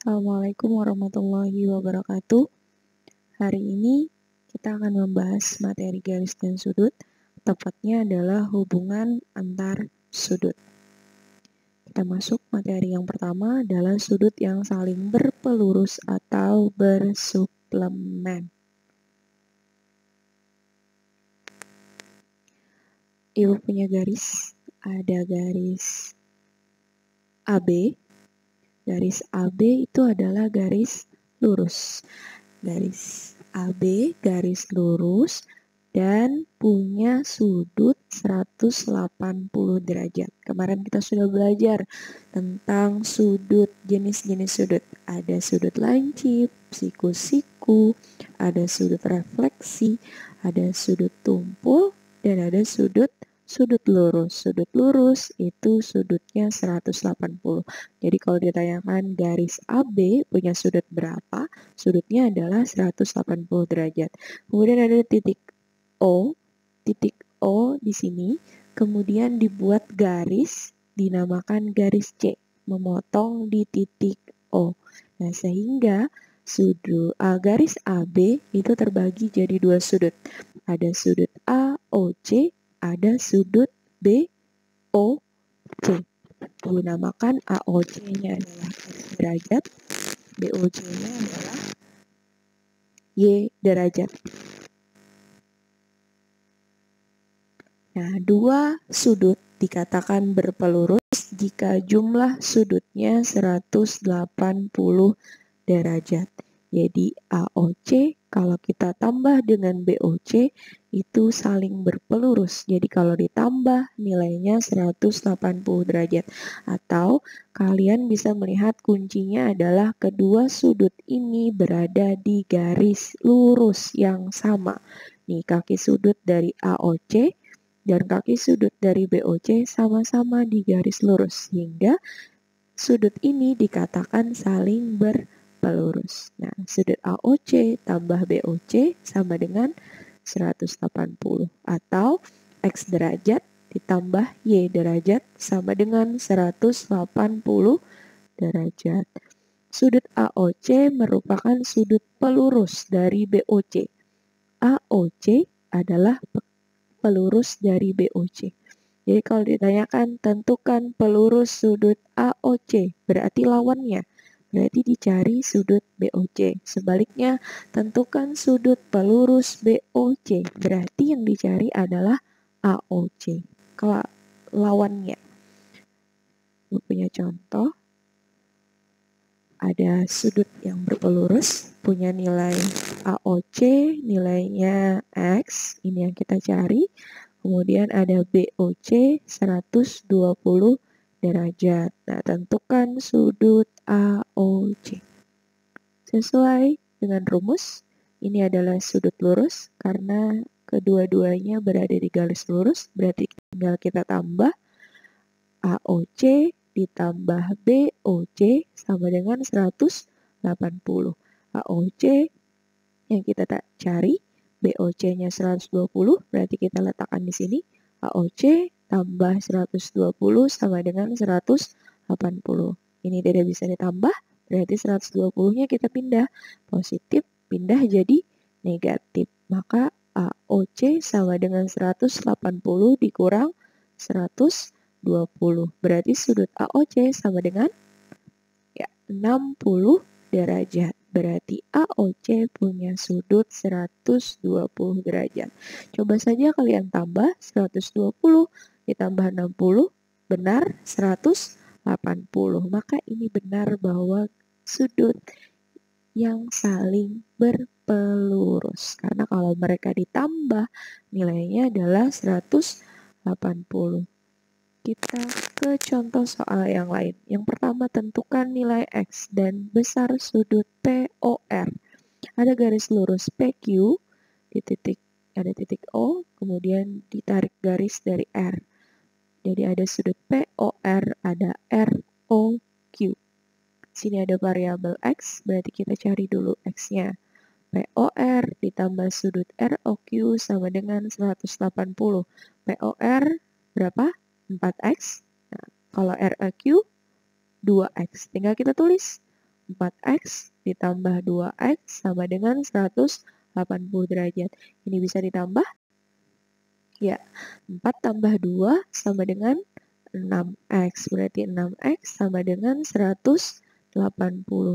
Assalamualaikum warahmatullahi wabarakatuh. Hari ini kita akan membahas materi garis dan sudut, tepatnya adalah hubungan antar sudut. Kita masuk materi yang pertama adalah sudut yang saling berpelurus atau bersuplemen. Ibu punya garis, ada garis AB. Garis AB itu adalah garis lurus. Garis AB garis lurus dan punya sudut 180 derajat. Kemarin kita sudah belajar tentang sudut, jenis-jenis sudut. Ada sudut lancip, siku-siku, ada sudut refleksi, ada sudut tumpul, dan ada sudut lurus. Sudut lurus itu sudutnya 180. Jadi kalau ditanyakan garis AB punya sudut berapa, sudutnya adalah 180 derajat. Kemudian ada titik O di sini, kemudian dibuat garis, dinamakan garis C, memotong di titik O. Nah, sehingga garis AB itu terbagi jadi dua sudut. Ada sudut AOC, ada sudut BOC. Dinamakan AOC-nya adalah X derajat, BOC-nya adalah Y derajat. Nah, dua sudut dikatakan berpelurus jika jumlah sudutnya 180 derajat. Jadi AOC kalau kita tambah dengan BOC itu saling berpelurus. Jadi kalau ditambah nilainya 180 derajat. Atau kalian bisa melihat kuncinya adalah kedua sudut ini berada di garis lurus yang sama. Nih, kaki sudut dari AOC dan kaki sudut dari BOC sama-sama di garis lurus, sehingga sudut ini dikatakan saling berpelurus. Nah, sudut AOC tambah BOC sama dengan 180, atau X derajat ditambah Y derajat sama dengan 180 derajat. Sudut AOC merupakan sudut pelurus dari BOC. AOC adalah pelurus dari BOC. Jadi kalau ditanyakan tentukan pelurus sudut AOC, berarti lawannya. Berarti dicari sudut BOC. Sebaliknya, tentukan sudut pelurus BOC, berarti yang dicari adalah AOC. Kalau lawannya. Gue punya contoh. Ada sudut yang berpelurus, punya nilai AOC, nilainya X, ini yang kita cari. Kemudian ada BOC 120 derajat. Nah, tentukan sudut AOC. Sesuai dengan rumus, ini adalah sudut lurus karena kedua-duanya berada di garis lurus, berarti tinggal kita tambah AOC ditambah BOC sama dengan 180. AOC yang kita cari, BOC-nya 120, berarti kita letakkan di sini. AOC tambah 120 sama dengan 180. Ini tidak bisa ditambah, berarti 120-nya kita pindah. Positif pindah jadi negatif. Maka AOC sama dengan 180 dikurang 120. Berarti sudut AOC sama dengan 60 derajat. Berarti AOC punya sudut 120 derajat. Coba saja kalian tambah 120 ditambah 60, benar 180. Maka ini benar bahwa sudut yang saling berpelurus. Karena kalau mereka ditambah, nilainya adalah 180. Kita ke contoh soal yang lain. Yang pertama, tentukan nilai X dan besar sudut POR. Ada garis lurus PQ, ada titik O, kemudian ditarik garis dari R. Jadi ada sudut POR, ada ROQ. Sini ada variabel X, berarti kita cari dulu X-nya. POR ditambah sudut ROQ sama dengan 180. POR berapa? 4X. Nah, kalau ROQ 2X. Tinggal kita tulis 4x ditambah 2x sama dengan 180 derajat. Ini bisa ditambah? Ya, 4 tambah 2 sama dengan 6x. Berarti 6x sama dengan 180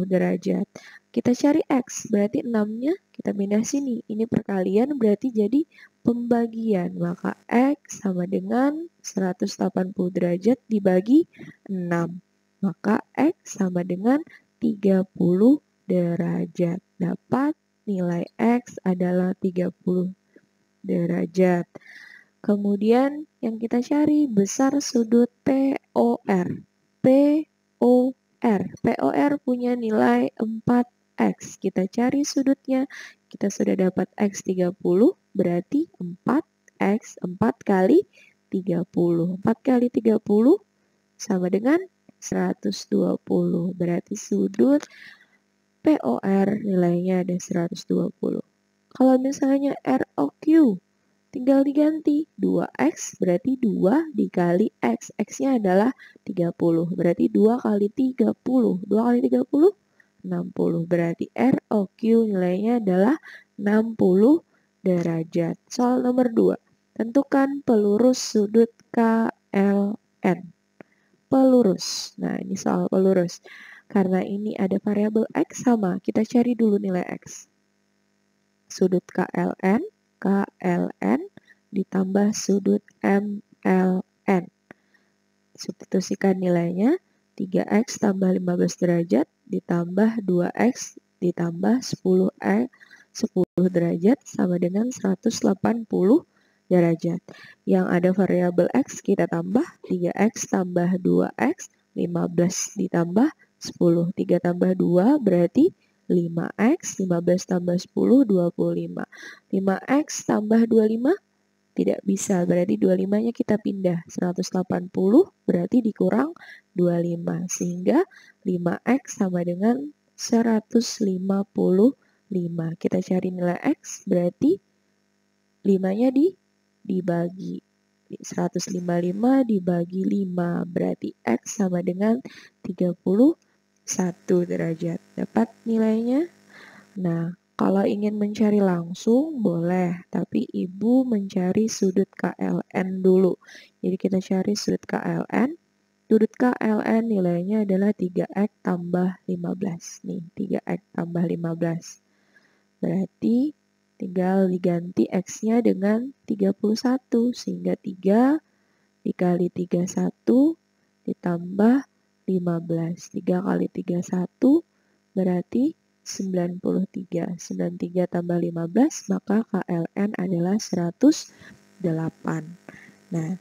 derajat. Kita cari x, berarti 6-nya kita pindah sini. Ini perkalian berarti jadi pembagian. Maka x sama dengan 180 derajat dibagi 6. Maka x sama dengan 30 derajat. Dapat nilai x adalah 30 derajat. Kemudian yang kita cari besar sudut POR. POR punya nilai 4x. Kita cari sudutnya. Kita sudah dapat x 30, berarti 4x, 4 kali 30. 4 kali 30 sama dengan 120. Berarti sudut POR nilainya ada 120. Kalau misalnya ROQ, tinggal diganti 2x berarti 2 dikali x. X-nya adalah 30. Berarti 2 kali 30. 2 kali 30, 60. Berarti ROQ nilainya adalah 60 derajat. Soal nomor 2. Tentukan pelurus sudut KLN. Pelurus. Nah, ini soal pelurus. Karena ini ada variabel x sama, kita cari dulu nilai x. Sudut KLN ditambah sudut MLN. Substitusikan nilainya 3x tambah 15 derajat ditambah 2x ditambah 10 derajat sama dengan 180 derajat. Yang ada variabel x kita tambah 3x tambah 2x 15 ditambah 10. 3 tambah 2 berarti 5x, 15 tambah 10, 25. 5x tambah 25, tidak bisa, berarti 25-nya kita pindah. 180 berarti dikurang 25, sehingga 5x sama dengan 155. Kita cari nilai x, berarti 5-nya dibagi. 155 dibagi 5, berarti x sama dengan 31 derajat. Dapat nilainya? Nah, kalau ingin mencari langsung boleh, tapi Ibu mencari sudut KLN dulu. Jadi kita cari sudut KLN. Sudut KLN nilainya adalah 3x tambah 15. Nih, 3x tambah 15. Berarti tinggal diganti x-nya dengan 31, sehingga 3 dikali 31 ditambah 15. 3 kali 31 berarti 93. 93 tambah 15, maka KLN adalah 108. Nah,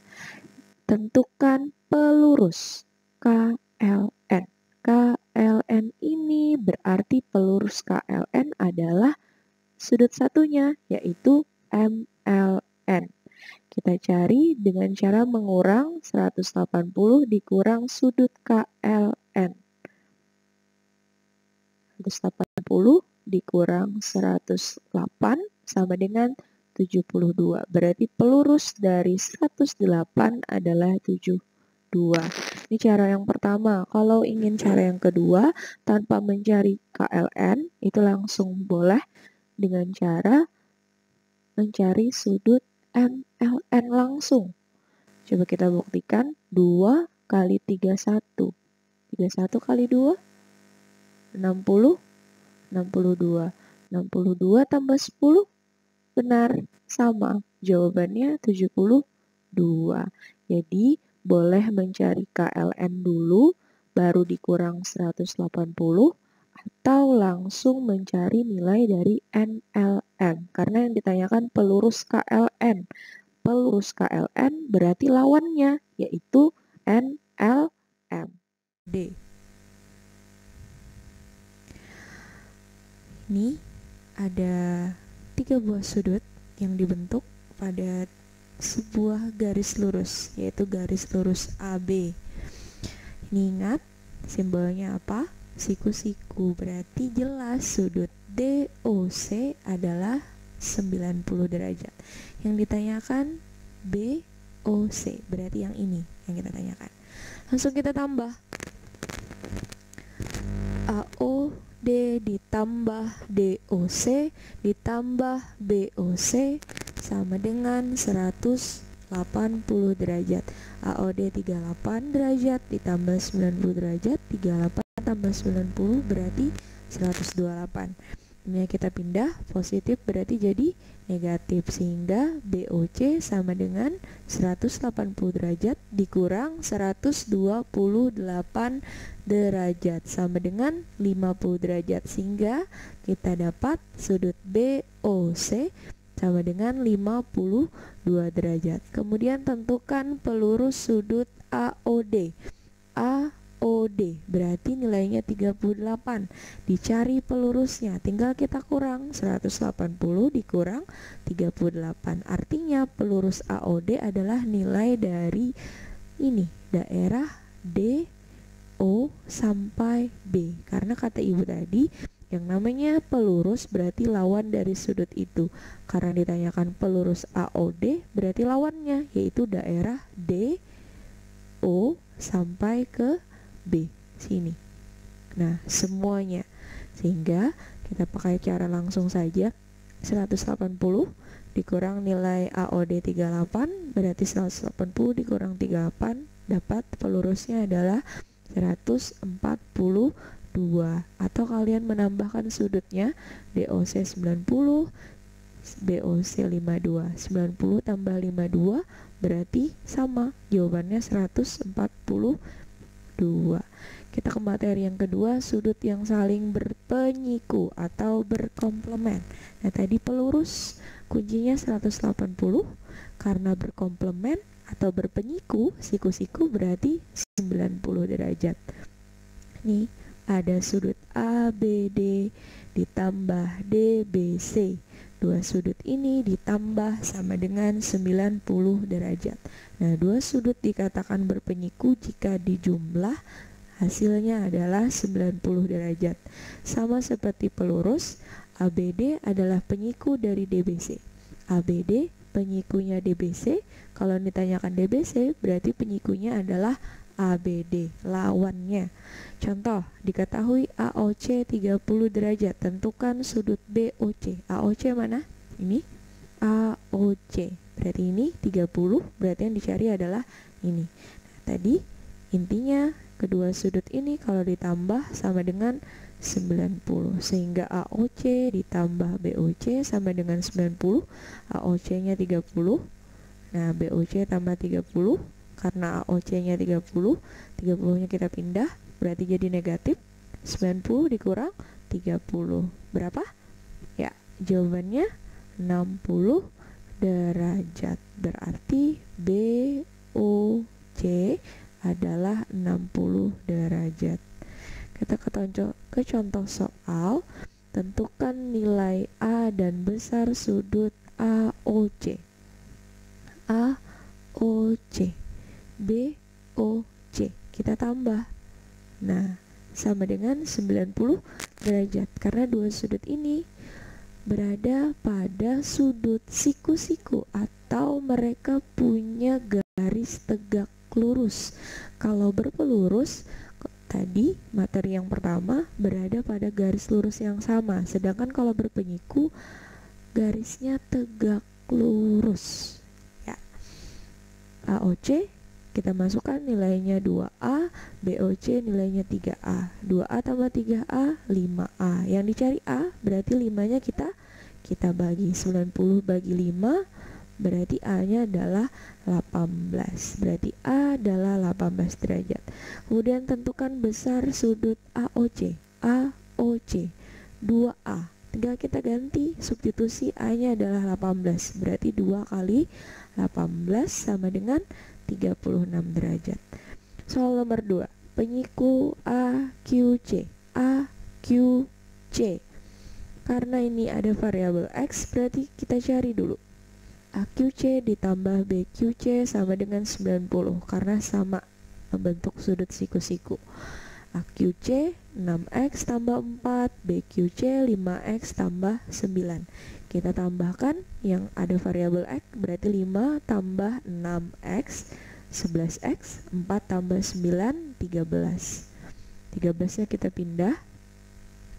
tentukan pelurus KLN. KLN ini berarti pelurus KLN adalah sudut satunya, yaitu MLN. Kita cari dengan cara mengurang 180 dikurang sudut KLN. 180 dikurang 108 sama dengan 72. Berarti pelurus dari 108 adalah 72. Ini cara yang pertama. Kalau ingin cara yang kedua, tanpa mencari KLN, itu langsung boleh dengan cara mencari sudut MLN langsung. Coba kita buktikan. 2 kali 31. 31 kali 2, 60. 62. 62 tambah 10, benar, sama. Jawabannya 72. Jadi, boleh mencari KLN dulu, baru dikurang 180, atau langsung mencari nilai dari NLM. Karena yang ditanyakan pelurus KLN. Pelurus KLN berarti lawannya, yaitu NLM. D. Ini ada 3 buah sudut yang dibentuk pada sebuah garis lurus, yaitu garis lurus AB. Ini ingat simbolnya apa? Siku-siku, berarti jelas sudut DOC adalah 90 derajat. Yang ditanyakan BOC, berarti yang ini yang kita tanyakan. Langsung kita tambah. AO ditambah DOC ditambah BOC sama dengan 180 derajat. AOD 38 derajat ditambah 90 derajat, 38 tambah 90 berarti 128. Ini kita pindah, positif berarti jadi negatif, sehingga BOC sama dengan 180 derajat dikurang 128 derajat sama dengan 50 derajat, sehingga kita dapat sudut BOC sama dengan 52 derajat. Kemudian tentukan pelurus sudut AOD. AOD berarti nilainya 38. Dicari pelurusnya, tinggal kita kurang 180 dikurang 38. Artinya pelurus AOD adalah nilai dari ini, daerah D, O sampai B. Karena kata ibu tadi, yang namanya pelurus berarti lawan dari sudut itu. Karena ditanyakan pelurus AOD berarti lawannya, yaitu daerah D, O sampai ke B sini. Nah, semuanya. Sehingga kita pakai cara langsung saja. 180 dikurang nilai AOD 38 berarti 180 dikurang 38, dapat pelurusnya adalah 142. Atau kalian menambahkan sudutnya, DOC 90, BOC 52. 90 tambah 52 berarti sama, jawabannya 142. Kita ke materi yang kedua, sudut yang saling berpenyiku atau berkomplement. Nah, tadi pelurus kuncinya 180, karena berkomplement atau berpenyiku, siku-siku berarti 90 derajat. Nih, ada sudut ABD ditambah DBC. Dua sudut ini ditambah sama dengan 90 derajat. Nah, dua sudut dikatakan berpenyiku jika dijumlah hasilnya adalah 90 derajat. Sama seperti pelurus, ABD adalah penyiku dari DBC. ABD penyikunya DBC. Kalau ditanyakan DBC berarti penyikunya adalah ABD, lawannya. Contoh, diketahui AOC 30 derajat, tentukan sudut BOC. AOC mana? Ini AOC, berarti ini 30, berarti yang dicari adalah ini. Nah, tadi intinya kedua sudut ini kalau ditambah sama dengan 90, sehingga AOC ditambah BOC sama dengan 90. AOC nya 30, nah BOC tambah 30, karena AOC nya 30, 30 nya kita pindah berarti jadi negatif. 90 dikurang 30 berapa? Ya, jawabannya 60 derajat. Berarti BOC adalah 60 derajat. Kita ke contoh soal. Tentukan nilai A dan besar sudut AOC. AOC, BOC kita tambah. Nah, sama dengan 90 derajat, karena dua sudut ini berada pada sudut siku-siku atau mereka punya garis tegak lurus. Kalau berpelurus, tadi materi yang pertama berada pada garis lurus yang sama, sedangkan kalau berpenyiku garisnya tegak lurus. Ya. AOC kita masukkan nilainya 2A, BOC nilainya 3A. 2A tambah 3A, 5A. Yang dicari A, berarti 5-nya kita bagi. 90 bagi 5, berarti A-nya adalah 18. Berarti A adalah 18 derajat. Kemudian tentukan besar sudut AOC. AOC 2A. Tinggal kita ganti, substitusi A-nya adalah 18. Berarti 2 kali 18 sama dengan 36 derajat. Soal nomor 2, penyiku AQC. AQC. Karena ini ada variabel X, berarti kita cari dulu. AQC ditambah BQC sama dengan 90, karena sama membentuk sudut siku-siku. AQC 6X tambah 4, BQC 5X tambah 9. Kita tambahkan yang ada variabel X, berarti 5 tambah 6X 11X, 4 tambah 9 13. 13 nya kita pindah,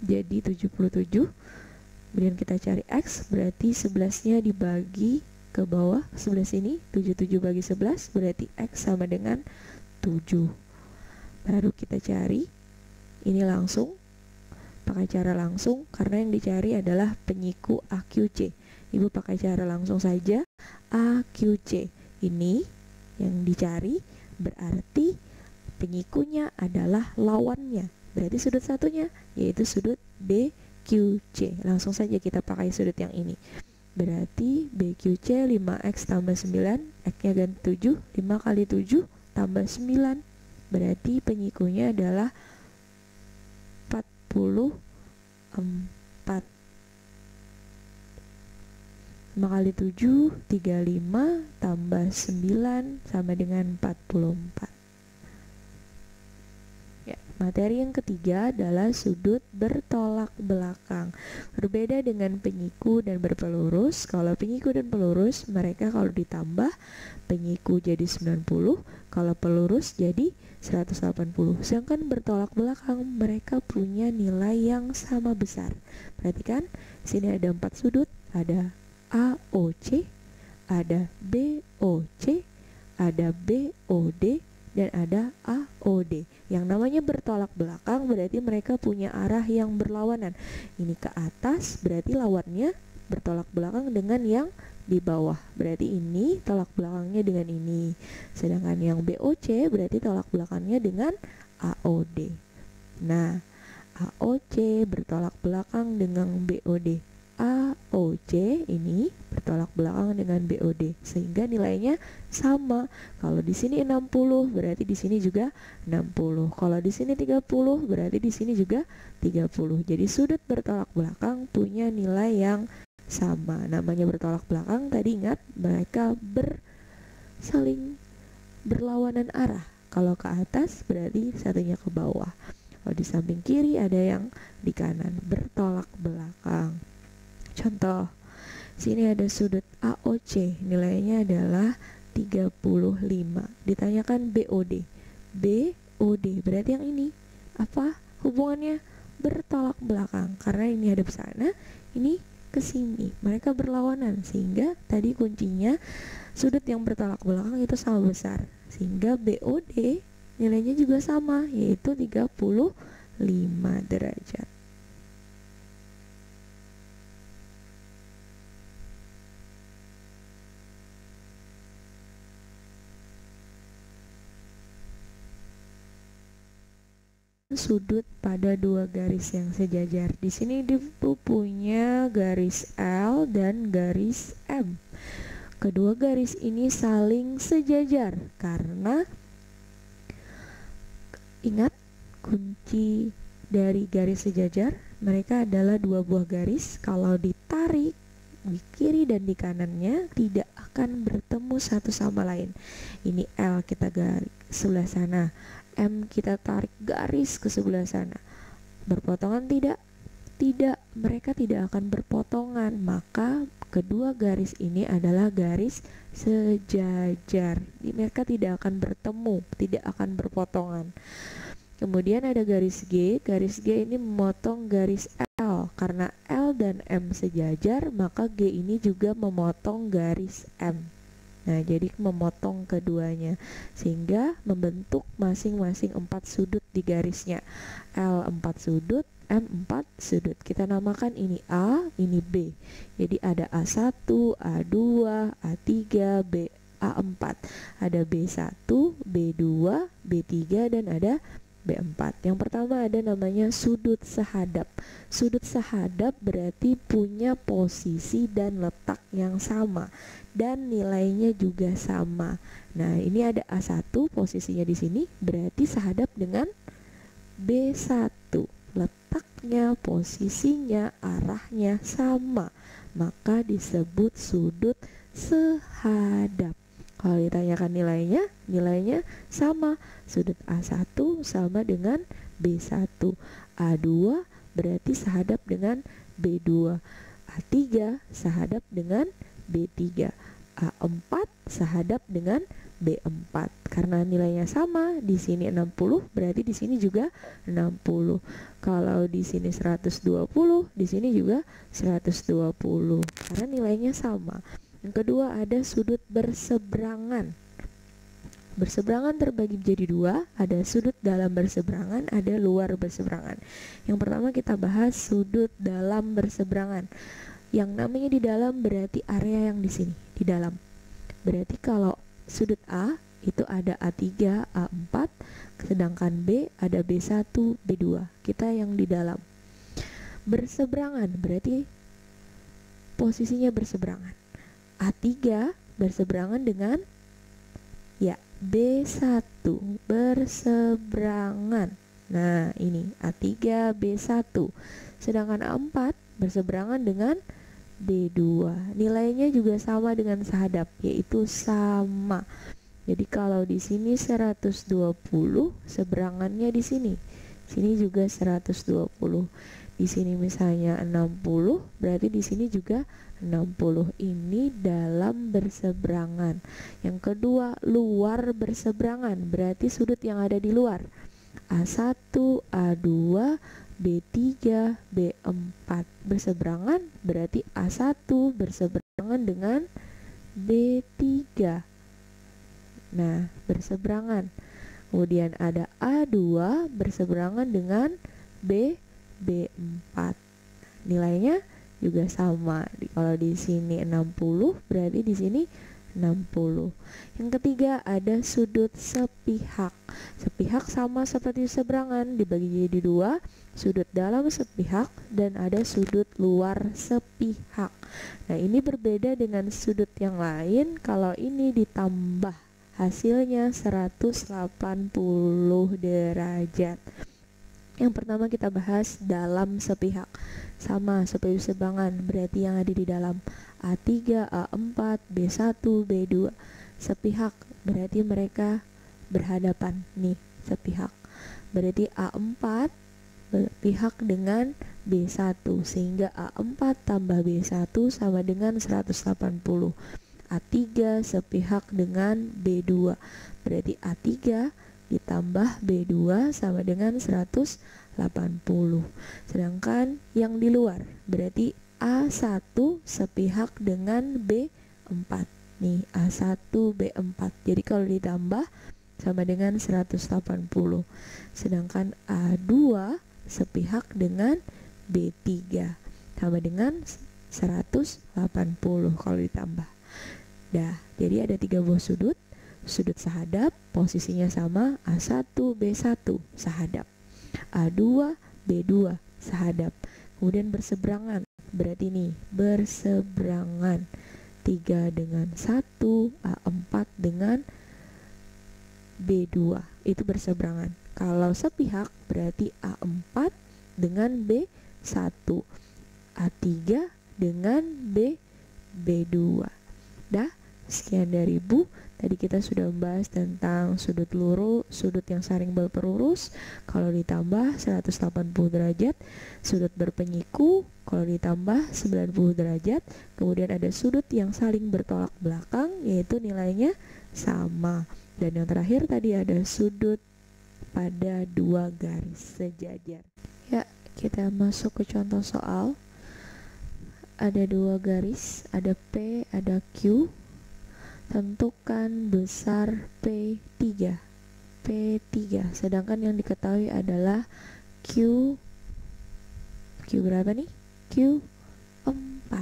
jadi 77. Kemudian kita cari X, berarti 11-nya dibagi ke bawah, sebelah sini, 77 bagi 11, berarti X sama dengan 7. Baru kita cari, ini langsung, pakai cara langsung, karena yang dicari adalah penyiku AQC. Ibu pakai cara langsung saja, AQC. Ini yang dicari, berarti penyikunya adalah lawannya. Berarti sudut satunya, yaitu sudut BQC. Langsung saja kita pakai sudut yang ini. Berarti BQC 5X tambah 9, X-nya ganti 7, 5 kali 7 tambah 9. Berarti penyikunya adalah 44. 5 kali 7, 35 tambah 9 sama dengan 44. Ya, materi yang ketiga adalah sudut bertolak belakang. Berbeda dengan penyiku dan berpelurus. Kalau penyiku dan pelurus, mereka kalau ditambah, penyiku jadi 90, kalau pelurus jadi 180. Sedangkan bertolak belakang, mereka punya nilai yang sama besar. Perhatikan, sini ada 4 sudut, ada AOC, ada BOC, ada BOD, dan ada AOD. Yang namanya bertolak belakang berarti mereka punya arah yang berlawanan. Ini ke atas berarti lawannya bertolak belakang dengan yang di bawah. Berarti ini tolak belakangnya dengan ini. Sedangkan yang BOC berarti tolak belakangnya dengan AOD. Nah, AOC bertolak belakang dengan BOD. AOC ini bertolak belakang dengan BOD, sehingga nilainya sama. Kalau di sini 60 berarti di sini juga 60. Kalau di sini 30 berarti di sini juga 30. Jadi sudut bertolak belakang punya nilai yang sama. Namanya bertolak belakang, tadi ingat mereka saling berlawanan arah. Kalau ke atas berarti satunya ke bawah. Kalau di samping kiri ada yang di kanan, bertolak belakang. Contoh, sini ada sudut AOC, nilainya adalah 35. Ditanyakan BOD. BOD berarti yang ini. Apa hubungannya? Bertolak belakang. Karena ini hadap sana, ini ke sini. Mereka berlawanan, sehingga tadi kuncinya sudut yang bertolak belakang itu sama besar. Sehingga BOD nilainya juga sama, yaitu 35 derajat. Sudut pada dua garis yang sejajar. Di sini punya garis L dan garis M. Kedua garis ini saling sejajar karena ingat kunci dari garis sejajar, mereka adalah dua buah garis. Kalau ditarik di kiri dan di kanannya tidak akan bertemu satu sama lain. Ini L kita garis sebelah sana, M kita tarik garis ke sebelah sana. Berpotongan tidak? Tidak, mereka tidak akan berpotongan. Maka kedua garis ini adalah garis sejajar. Mereka tidak akan bertemu, tidak akan berpotongan. Kemudian ada garis G. Garis G ini memotong garis L. Karena L dan M sejajar, maka G ini juga memotong garis M. Nah, jadi memotong keduanya sehingga membentuk masing-masing 4 sudut di garisnya. L 4 sudut, M 4 sudut. Kita namakan ini A, ini B. Jadi ada A1, A2, A3, B, A4. Ada B1, B2, B3, dan ada B4. Yang pertama ada namanya sudut sehadap. Sudut sehadap berarti punya posisi dan letak yang sama dan nilainya juga sama. Nah, ini ada A1 posisinya di sini berarti sehadap dengan B1. Letaknya, posisinya, arahnya sama, maka disebut sudut sehadap. Kalau ditanyakan nilainya sama. Sudut A1 sama dengan B1. A2 berarti sehadap dengan B2. A3 sehadap dengan B3. A4 sehadap dengan B4. Karena nilainya sama, di sini 60, berarti di sini juga 60. Kalau di sini 120, di sini juga 120. Karena nilainya sama. Yang kedua ada sudut berseberangan. Berseberangan terbagi menjadi dua, ada sudut dalam berseberangan, ada luar berseberangan. Yang pertama kita bahas sudut dalam berseberangan. Yang namanya di dalam berarti area yang di sini, di dalam. Berarti kalau sudut A itu ada A3, A4, sedangkan B ada B1, B2. Kita yang di dalam. Berseberangan berarti posisinya berseberangan. A3 berseberangan dengan B1 berseberangan. Nah, ini A3 B1. Sedangkan A4 berseberangan dengan B2. Nilainya juga sama dengan sahadap, yaitu sama. Jadi kalau di sini 120, seberangannya di sini. Sini juga 120. Di sini misalnya 60, berarti di sini juga 60. Ini dalam berseberangan. Yang kedua, luar berseberangan, berarti sudut yang ada di luar. A1, A2, B3, B4 berseberangan, berarti A1 berseberangan dengan B3. Nah, berseberangan. Kemudian ada A2 berseberangan dengan B4. Nilainya juga sama. Kalau di sini 60, berarti di sini 60. Yang ketiga ada sudut sepihak. Sepihak sama seperti seberangan, dibagi jadi dua, sudut dalam sepihak dan ada sudut luar sepihak. Nah, ini berbeda dengan sudut yang lain. Kalau ini ditambah, hasilnya 180 derajat. Yang pertama kita bahas dalam sepihak. Sama seperti seberangan, berarti yang ada di dalam. A3, A4, B1, B2. Sepihak berarti mereka berhadapan. Nih, sepihak. Berarti A4 berpihak dengan B1, sehingga A4 tambah B1 sama dengan 180. A3 sepihak dengan B2, berarti A3 ditambah B2 sama dengan 180. Sedangkan yang di luar berarti A1 sepihak dengan B4. Nih, A1 B4. Jadi kalau ditambah sama dengan 180. Sedangkan A2 sepihak dengan B3 sama dengan 180 kalau ditambah. Dah, jadi ada 3 buah sudut. Sudut sahadap posisinya sama, A1 B1 sahadap, A2 B2 sahadap. Kemudian berseberangan, berarti nih berseberangan 3 dengan 1, A4 dengan B2 itu berseberangan. Kalau sepihak berarti A4 dengan B1, A3 dengan B2. Dah, sekian dari Bu. Tadi kita sudah membahas tentang sudut lurus, sudut yang saling berperurus kalau ditambah 180 derajat, sudut berpenyiku kalau ditambah 90 derajat, kemudian ada sudut yang saling bertolak belakang yaitu nilainya sama. Dan yang terakhir tadi ada sudut pada 2 garis sejajar. Ya, kita masuk ke contoh soal. Ada 2 garis, ada P, ada Q. Tentukan besar P3. P3, sedangkan yang diketahui adalah Q berapa nih? Q4.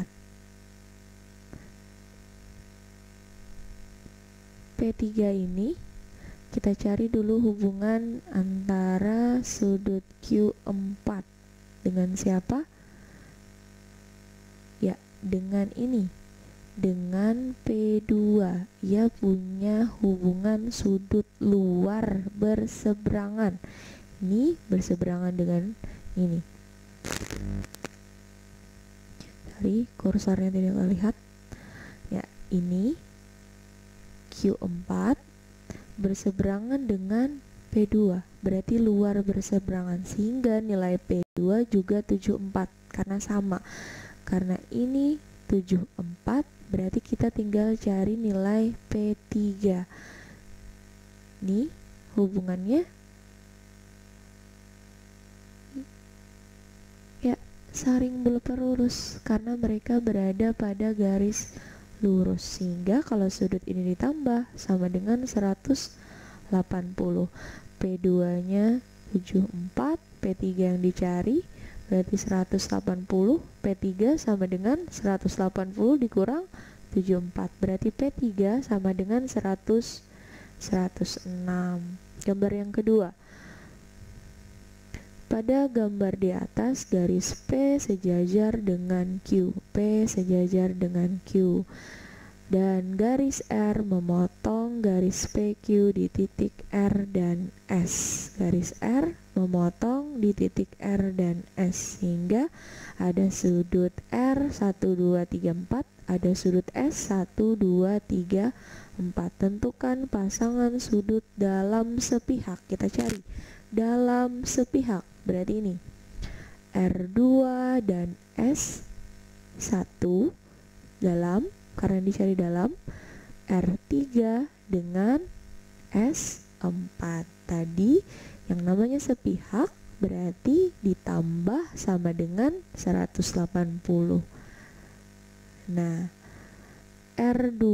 P3 ini kita cari dulu hubungan antara sudut Q4 dengan siapa? Ya, dengan ini, dengan P2. Ia punya hubungan sudut luar berseberangan. Ini berseberangan dengan ini. Dari kursornya tidak terlihat. Ya, ini Q4 berseberangan dengan P2, berarti luar berseberangan, sehingga nilai P2 juga 74 karena sama. Karena ini 74, berarti kita tinggal cari nilai P3. Nih hubungannya ya saling berlurus karena mereka berada pada garis lurus, sehingga kalau sudut ini ditambah sama dengan 180. P2 nya 74, P3 yang dicari berarti 180, P3 sama dengan 180 dikurang 74, berarti P3 sama dengan 106. Gambar yang kedua, pada gambar di atas garis P sejajar dengan Q, P sejajar dengan Q, dan garis R memotong garis PQ di titik R dan S. Garis R memotong di titik R dan S, sehingga ada sudut R 1, 2, 3, 4, ada sudut S 1, 2, 3, 4. Tentukan pasangan sudut dalam sepihak. Kita cari dalam sepihak, berarti ini R2 dan S1 dalam, karena dicari dalam, R3 dengan S4. Tadi yang namanya sepihak berarti ditambah sama dengan 180. Nah, R2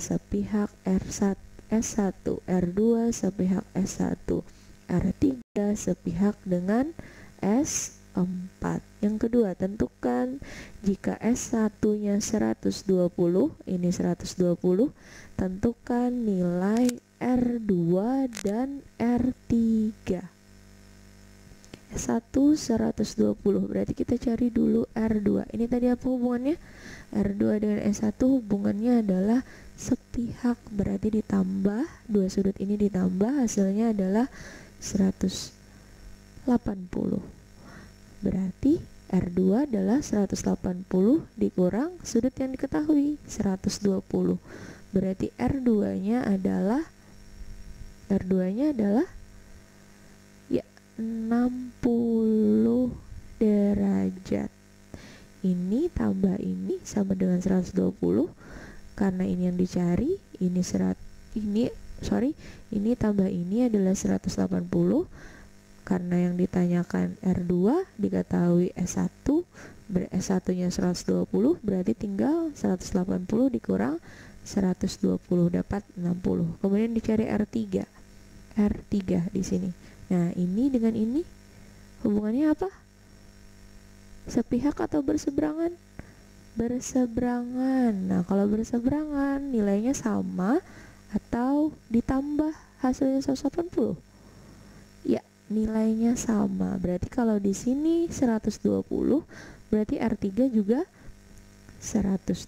sepihak R1, S1, R2 sepihak S1, R3 sepihak dengan S4. Yang kedua, tentukan jika S1-nya 120, ini 120, tentukan nilai R2 dan R3. S1 120, berarti kita cari dulu R2. Ini tadi apa hubungannya? R2 dengan S1 hubungannya adalah sepihak, berarti ditambah, dua sudut ini ditambah, hasilnya adalah 180. Berarti R2 adalah 180 dikurang sudut yang diketahui 120. Berarti R2-nya adalah ya 60 derajat. Ini tambah ini sama dengan 120, karena ini yang dicari, ini tambah ini adalah 180. Karena yang ditanyakan R2 diketahui S1, S1-nya 120, berarti tinggal 180 dikurang 120 dapat 60. Kemudian dicari R3. R3 di sini. Nah, ini dengan ini hubungannya apa? Sepihak atau berseberangan? Berseberangan. Nah, kalau berseberangan nilainya sama atau ditambah hasilnya 180? Ya, nilainya sama. Berarti kalau di sini 120, berarti R3 juga 120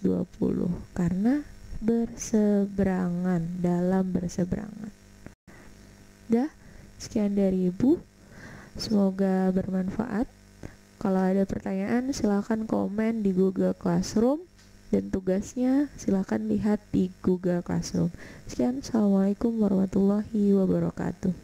karena berseberangan, dalam berseberangan. Dah, sekian dari Ibu. Semoga bermanfaat. Kalau ada pertanyaan silahkan komen di Google Classroom, dan tugasnya silahkan lihat di Google Classroom. Sekian, Assalamualaikum warahmatullahi wabarakatuh.